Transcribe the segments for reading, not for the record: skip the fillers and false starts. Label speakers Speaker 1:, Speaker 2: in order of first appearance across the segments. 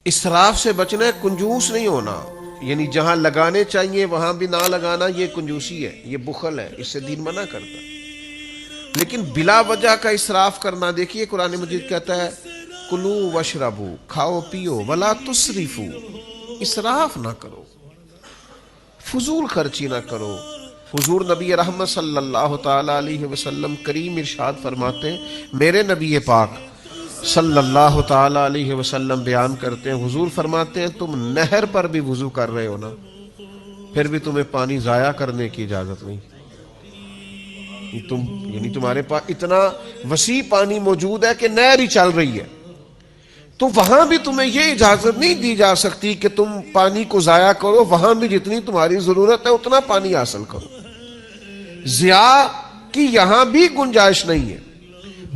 Speaker 1: اسراف سے بچنا ہے، کنجوس نہیں ہونا، یعنی جہاں لگانے چاہیے وہاں بھی نہ لگانا، یہ کنجوسی ہے، یہ بخل ہے، اس سے دین منع کرتا ہے۔ لیکن بلا وجہ کا اسراف کرنا، دیکھیے قرآن مجید کہتا ہے کلو وشربو، کھاؤ پیو، ولا تسرفو، اسراف نہ کرو، فضول خرچی نہ کرو۔ حضور نبی رحمت صلی اللہ تعالی علیہ وسلم کریم ارشاد فرماتے ہیں، میرے نبی پاک صلی اللہ تعالی علیہ وسلم بیان کرتے ہیں، حضور فرماتے ہیں تم نہر پر بھی وضو کر رہے ہو نا، پھر بھی تمہیں پانی ضائع کرنے کی اجازت نہیں۔ یعنی تمہارے پاس اتنا وسیع پانی موجود ہے کہ نہر ہی چل رہی ہے، تو وہاں بھی تمہیں یہ اجازت نہیں دی جا سکتی کہ تم پانی کو ضائع کرو، وہاں بھی جتنی تمہاری ضرورت ہے اتنا پانی حاصل کرو، ضیاء کی یہاں بھی گنجائش نہیں ہے۔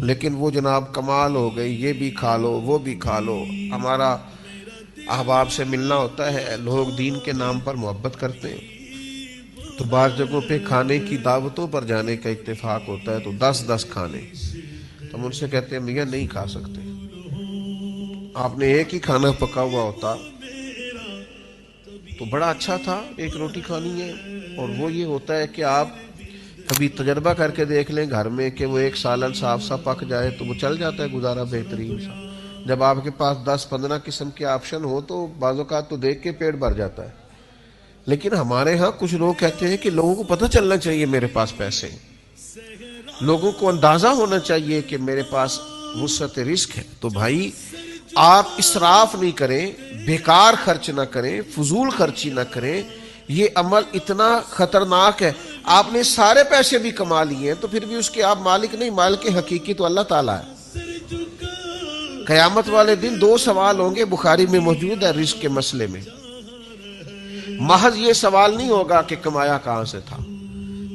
Speaker 1: لیکن وہ جناب کمال ہو گئی، یہ بھی کھا لو وہ بھی کھا لو۔ ہمارا احباب سے ملنا ہوتا ہے، لوگ دین کے نام پر محبت کرتے ہیں، تو بعض جگہوں پہ کھانے کی دعوتوں پر جانے کا اتفاق ہوتا ہے، تو 10 کھانے، تو ہم ان سے کہتے ہیں میاں نہیں کھا سکتے، آپ نے ایک ہی کھانا پکا ہوا ہوتا تو بڑا اچھا تھا، ایک روٹی کھانی ہے۔ اور وہ یہ ہوتا ہے کہ آپ کبھی تجربہ کر کے دیکھ لیں گھر میں کہ وہ ایک سالن صاف سا پک جائے تو وہ چل جاتا ہے گزارا بہترین سا۔ جب آپ کے پاس 10-15 قسم کے آپشن ہو تو بعض اوقات تو دیکھ کے پیٹ بھر جاتا ہے۔ لیکن ہمارے ہاں کچھ لوگ کہتے ہیں کہ لوگوں کو پتہ چلنا چاہیے میرے پاس پیسے ہیں، لوگوں کو اندازہ ہونا چاہیے کہ میرے پاس وسعت رزق ہے۔ تو بھائی آپ اسراف نہیں کریں، بیکار خرچ نہ کریں، فضول خرچی نہ کریں، یہ عمل اتنا خطرناک ہے۔ آپ نے سارے پیسے بھی کما لیے ہیں تو پھر بھی اس کے آپ مالک نہیں، مالک حقیقی تو اللہ تعالیٰ ہے۔ قیامت والے دن 2 سوال ہوں گے، بخاری میں موجود ہے رزق کے مسئلے میں۔ محض یہ سوال نہیں ہوگا کہ کمایا کہاں سے تھا،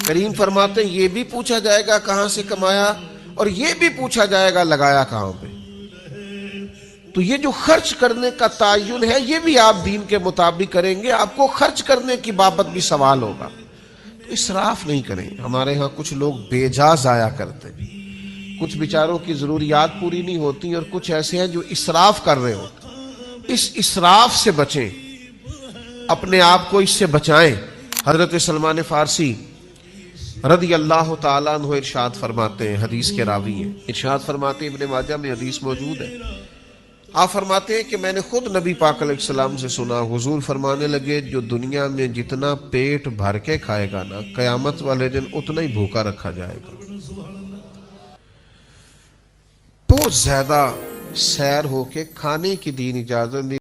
Speaker 1: کریم فرماتے ہیں یہ بھی پوچھا جائے گا کہاں سے کمایا، اور یہ بھی پوچھا جائے گا لگایا کہاں پہ۔ تو یہ جو خرچ کرنے کا تعین ہے یہ بھی آپ دین کے مطابق کریں گے، آپ کو خرچ کرنے کی بابت بھی سوال ہوگا۔ تو اسراف نہیں کریں۔ ہمارے ہاں کچھ لوگ بے جا ضائع کرتے ہیں، کچھ بیچاروں کی ضروریات پوری نہیں ہوتی، اور کچھ ایسے ہیں جو اسراف کر رہے ہوتے۔ اس اسراف سے بچیں، اپنے آپ کو اس سے بچائیں۔ حضرت سلمان فارسی رضی اللہ تعالیٰ عنہ ارشاد فرماتے ہیں، حدیث کے راوی ہیں، ارشاد فرماتے ہیں، ابن ماجہ میں حدیث موجود ہے، آپ فرماتے ہیں کہ میں نے خود نبی پاک علیہ السلام سے سنا، حضور فرمانے لگے جو دنیا میں جتنا پیٹ بھر کے کھائے گا نا، قیامت والے دن اتنا ہی بھوکا رکھا جائے گا۔ بہت زیادہ سیر ہو کے کھانے کی دین اجازت نہیں۔